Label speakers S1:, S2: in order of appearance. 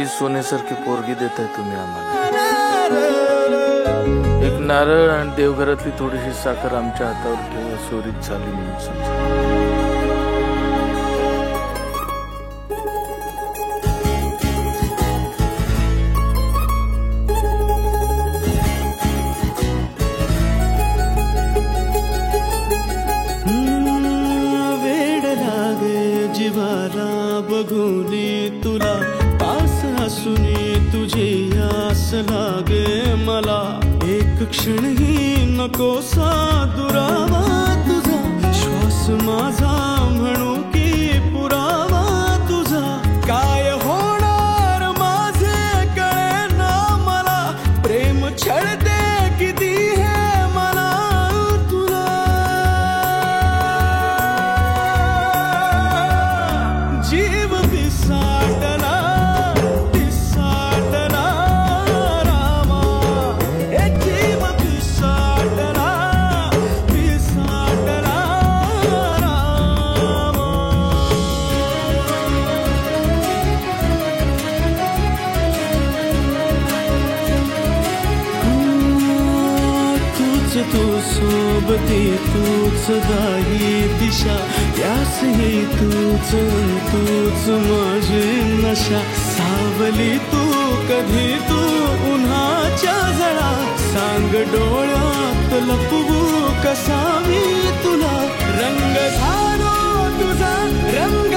S1: सोन्यासारखी पोरगी देताय तुम्ही आम्हाला. एक नारळ आणि देवघरातली थोडीशी साखर आमच्या हातावर ठेवा, चोरीत झाली म्हणून समजा.
S2: जीवाला बघूनी तुला पास हसूनी तुझे आस लागे मला. एक क्षणही नकोसा दुरावा तुझा, श्वास माझा म्हणू की पुरावा तुझा. काय होणार माझे कळेना मला, प्रेम छळते किती हे मला तुला. जीव पिसाटला पिसाटला रामा, एक जीव पिसाटला पिसाटला रामा. तूच तू सोबती, तूच दाही दिशा, त्यास ही तूच तूच माझी नशा. सावली तू कधी तू उन्हाच्या जळा, सांग डोळ्यात लपवू कसा मी तुला. रंग झालो तुझा रंग